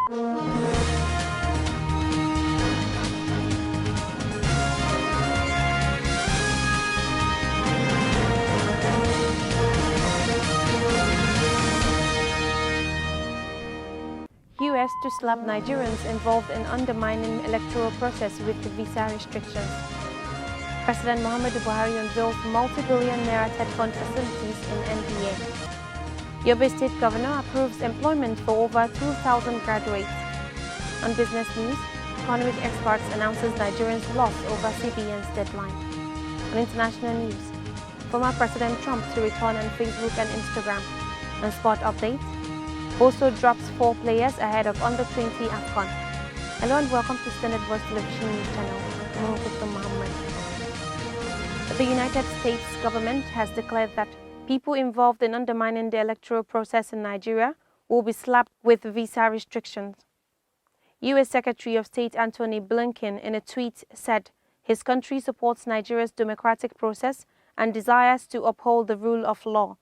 US to slap Nigerians involved in undermining electoral process with visa restrictions. President Muhammadu Buhari unveils multi-billion naira TED fund facilities in NDA. Yobe State Governor approves employment for over 2,000 graduates. On business news, economic experts announces Nigerians lost over CBN's deadline. On international news, former President Trump to return on Facebook and Instagram. On sport updates, Boso drops 4 players ahead of Under-20 AFCON. Hello and welcome to Standard Voice Television News Channel. I'm Dr. Muhammad. The United States government has declared that people involved in undermining the electoral process in Nigeria will be slapped with visa restrictions. U.S. Secretary of State Antony Blinken in a tweet said his country supports Nigeria's democratic process and desires to uphold the rule of law.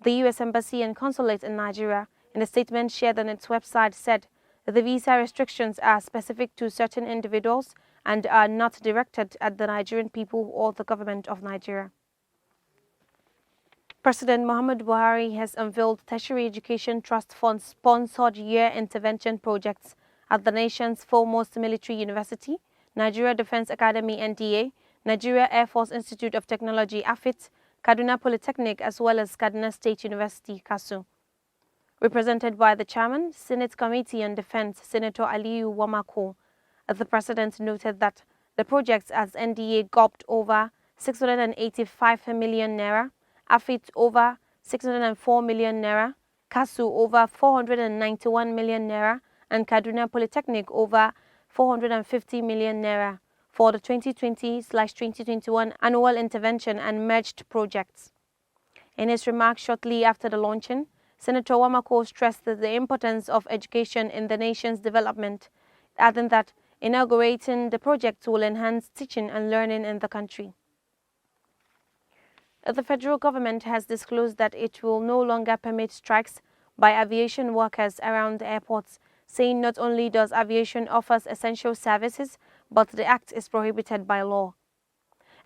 The U.S. Embassy and Consulate in Nigeria, in a statement shared on its website, said the visa restrictions are specific to certain individuals and are not directed at the Nigerian people or the government of Nigeria. President Muhammadu Buhari has unveiled Tertiary Education Trust Fund-sponsored year intervention projects at the nation's foremost military university, Nigeria Defense Academy (NDA), Nigeria Air Force Institute of Technology (AFIT), Kaduna Polytechnic, as well as Kaduna State University (KASU). Represented by the Chairman, Senate Committee on Defense, Senator Aliyu Wamako, the President noted that the projects as NDA gulped over 685 million naira, AFIT over 604 million naira, KASU over 491 million naira, and Kaduna Polytechnic over 450 million naira for the 2020/2021 annual intervention and merged projects. In his remarks shortly after the launching, Senator Wamako stressed the importance of education in the nation's development, adding that inaugurating the project will enhance teaching and learning in the country. The federal government has disclosed that it will no longer permit strikes by aviation workers around airports, saying not only does aviation offer essential services, but the act is prohibited by law.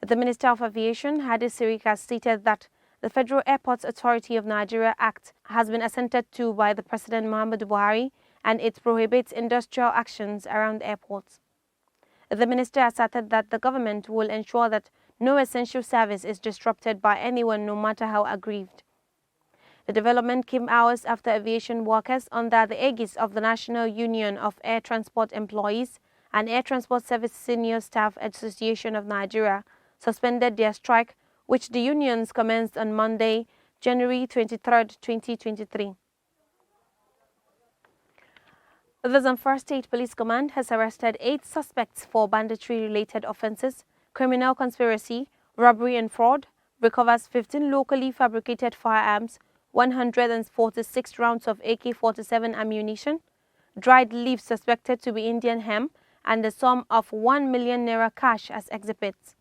The Minister of Aviation, Hadi Sirika, stated that the Federal Airports Authority of Nigeria Act has been assented to by the President Muhammadu Buhari, and it prohibits industrial actions around airports. The minister asserted that the government will ensure that no essential service is disrupted by anyone, no matter how aggrieved. The development came hours after aviation workers under the aegis of the National Union of Air Transport Employees and Air Transport Service Senior Staff Association of Nigeria suspended their strike, which the unions commenced on Monday, January 23, 2023. The Zamfara State Police Command has arrested 8 suspects for banditry-related offences, criminal conspiracy, robbery and fraud, recovers 15 locally fabricated firearms, 146 rounds of AK-47 ammunition, dried leaves suspected to be Indian hemp, and a sum of 1 million naira cash as exhibits.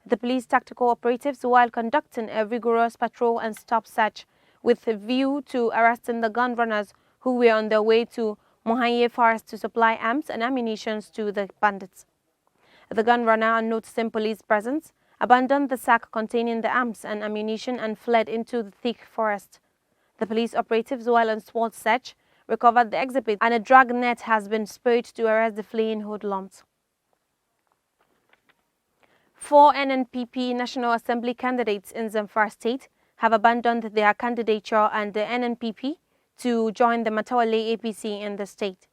The police tactical operatives, while conducting a rigorous patrol and stop search with a view to arresting the gun runners who were on their way to Mohanye Forest to supply arms and ammunition to the bandits. The gun runner, on noticing police presence, abandoned the sack containing the arms and ammunition and fled into the thick forest. The police operatives, while on SWAT search, recovered the exhibit, and a drag net has been sprayed to arrest the fleeing hoodlums. 4 NNPP National Assembly candidates in Zamfara State have abandoned their candidature and the NNPP to join the Matawale APC in the state.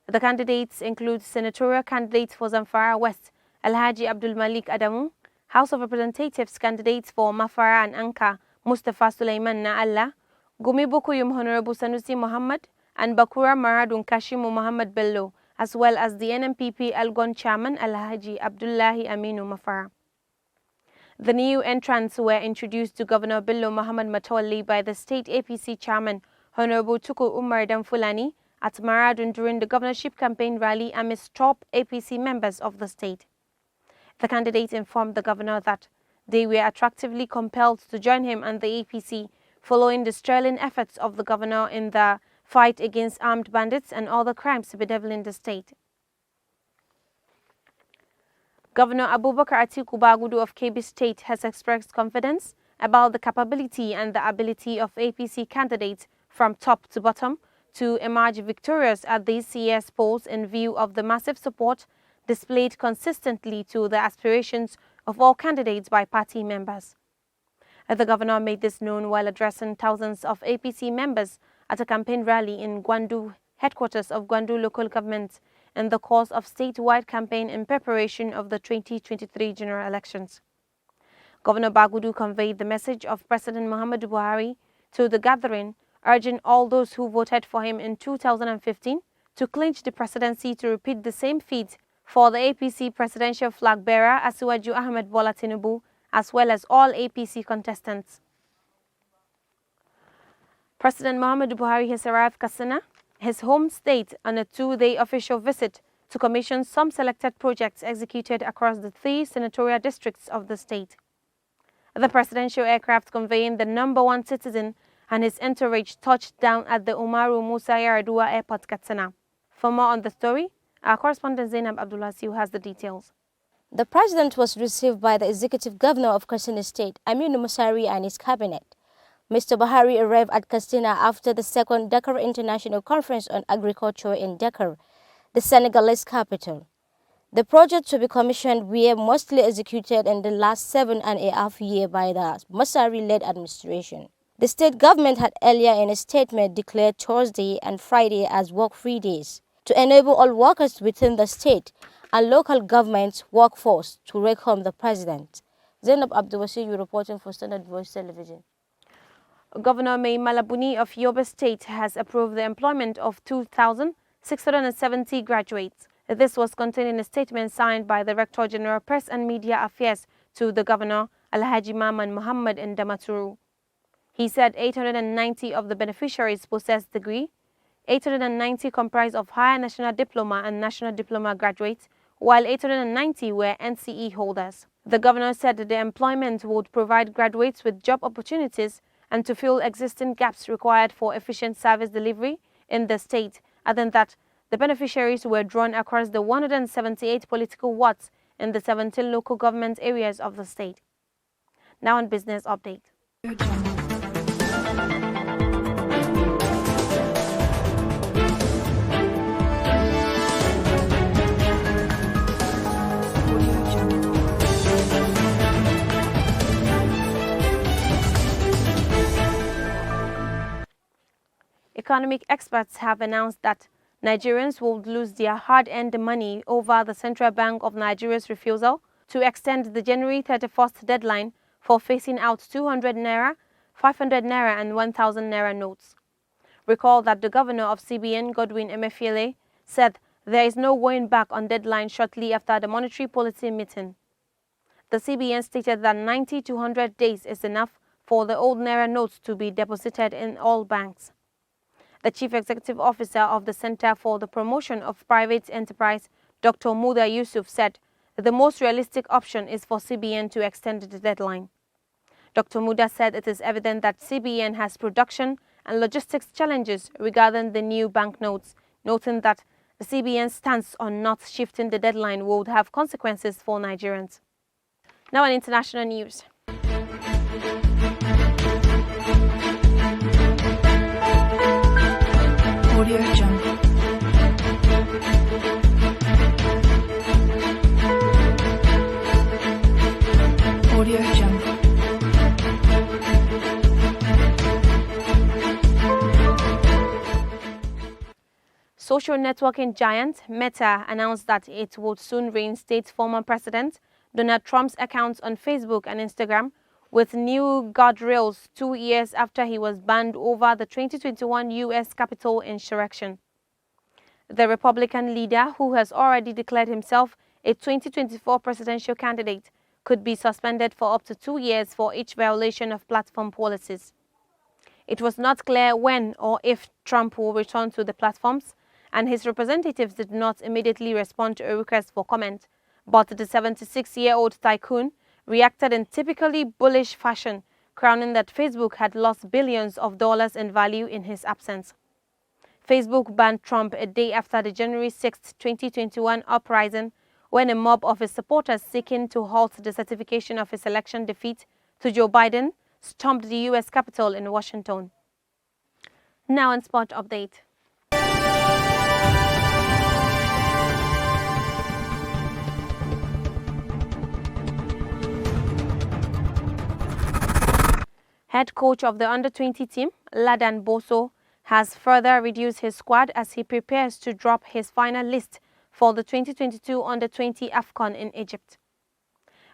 The candidates include senatorial candidates for Zamfara West, Alhaji Abdul Malik Adamu, House of Representatives candidates for Mafara and Anka, Mustafa Sulaiman Na'Allah, Gumi Bukuyum Honorable Sanusi Muhammad, and Bakura Maradun Kashimu Muhammad Bello, as well as the NNPP Elgon Chairman Alhaji Abdullahi Aminu Mafara. The new entrants were introduced to Governor Bello Muhammad Matawalli by the state APC Chairman Honorable Tuku Umar Damfulani at Maradun during the governorship campaign rally amidst top APC members of the state. The candidate informed the governor that they were attractively compelled to join him and the APC following the sterling efforts of the governor in the fight against armed bandits and other crimes bedeviling the state. Governor Abubakar Atiku Bagudu of Kebbi State has expressed confidence about the capability and the ability of APC candidates from top to bottom to emerge victorious at this year's polls in view of the massive support displayed consistently to the aspirations of all candidates by party members. The governor made this known while addressing thousands of APC members at a campaign rally in Gwandu, headquarters of Gwandu local government, in the course of statewide campaign in preparation of the 2023 general elections. Governor Bagudu conveyed the message of President Muhammadu Buhari to the gathering, urging all those who voted for him in 2015 to clinch the presidency to repeat the same feat for the APC presidential flag bearer Asiwaju Ahmed Bola Tinubu, as well as all APC contestants. President Muhammadu Buhari has arrived Katsina, his home state, on a two-day official visit to commission some selected projects executed across the 3 senatorial districts of the state. The presidential aircraft conveying the #1 citizen and his entourage touched down at the Umaru Musa Yar'Adua Airport, Katsina. For more on the story, our correspondent Zainab Abdulasiu has the details. The president was received by the executive governor of Katsina State, Aminu Musari, and his cabinet. Mr. Buhari arrived at Katsina after the second Dakar International Conference on Agriculture in Dakar, the Senegalese capital. The projects to be commissioned were mostly executed in the last 7.5 years by the Musari-led administration. The state government had earlier in a statement declared Thursday and Friday as work-free days to enable all workers within the state and local government workforce to welcome the president. Zainab Abdulwasiyu reporting for Standard Voice Television. Governor Mai Malabuni of Yobe State has approved the employment of 2,670 graduates. This was contained in a statement signed by the Rector General Press and Media Affairs to the Governor, Alhaji Maman Muhammad in Damaturu. He said 890 of the beneficiaries possess degree, 890 comprise of higher national diploma and national diploma graduates, while 890 were NCE holders. The governor said that the employment would provide graduates with job opportunities and to fill existing gaps required for efficient service delivery in the state, adding that the beneficiaries were drawn across the 178 political wards in the 17 local government areas of the state. Now on business update. Economic experts have announced that Nigerians will lose their hard-earned money over the Central Bank of Nigeria's refusal to extend the January 31st deadline for phasing out 200 Naira, 500 Naira and 1,000 Naira notes. Recall that the governor of CBN, Godwin Emefiele, said there is no going back on deadline shortly after the monetary policy meeting. The CBN stated that 90 to 100 days is enough for the old Naira notes to be deposited in all banks. The Chief Executive Officer of the Center for the Promotion of Private Enterprise, Dr. Muda Yusuf, said the most realistic option is for CBN to extend the deadline. Dr. Muda said it is evident that CBN has production and logistics challenges regarding the new banknotes, noting that the CBN's stance on not shifting the deadline would have consequences for Nigerians. Now on international news. Audio Jungle. Audio Jungle. Social networking giant Meta announced that it would soon reinstate former President Donald Trump's accounts on Facebook and Instagram with new guardrails 2 years after he was banned over the 2021 U.S. Capitol insurrection. The Republican leader, who has already declared himself a 2024 presidential candidate, could be suspended for up to 2 years for each violation of platform policies. It was not clear when or if Trump will return to the platforms, and his representatives did not immediately respond to a request for comment, but the 76-year-old tycoon reacted in typically bullish fashion, crowning that Facebook had lost billions of dollars in value in his absence. Facebook banned Trump a day after the January 6, 2021 uprising, when a mob of his supporters seeking to halt the certification of his election defeat to Joe Biden stormed the U.S. Capitol in Washington. Now in sport update. Head coach of the under-20 team, Ladan Boso, has further reduced his squad as he prepares to drop his final list for the 2022 under-20 AFCON in Egypt.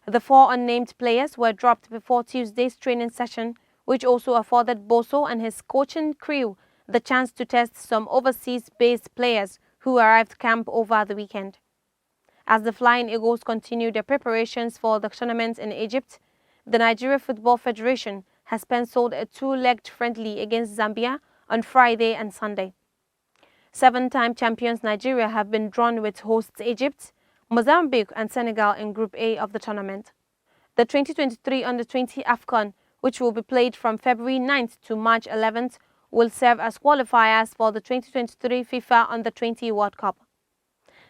The 4 unnamed players were dropped before Tuesday's training session, which also afforded Boso and his coaching crew the chance to test some overseas-based players who arrived camp over the weekend. As the Flying Eagles continue their preparations for the tournament in Egypt, the Nigeria Football Federation has penciled a 2-legged friendly against Zambia on Friday and Sunday. 7-time champions Nigeria have been drawn with hosts Egypt, Mozambique and Senegal in Group A of the tournament. The 2023 Under-20 AFCON, which will be played from February 9th to March 11th, will serve as qualifiers for the 2023 FIFA Under-20 World Cup.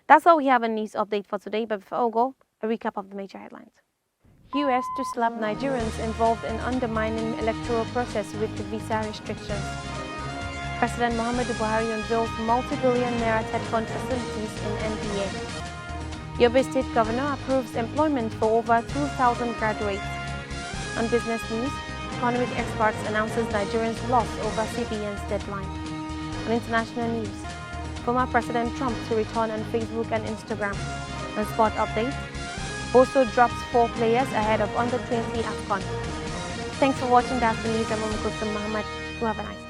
That's all we have in news update for today, but before we go, a recap of the major headlines. U.S. to slap Nigerians involved in undermining electoral process with the visa restrictions. President Muhammadu Buhari unveils multi-billion naira TED fund facilities in NBA. Yobe State Governor approves employment for over 2,000 graduates. On business news, economic experts announces Nigerians lost over CBN's deadline. On international news, former President Trump to return on Facebook and Instagram. On sport updates, Boso drops 4 players ahead of under-20 AFCON. Thanks for watching. That's the news. I'm Muhammad. You have a nice day.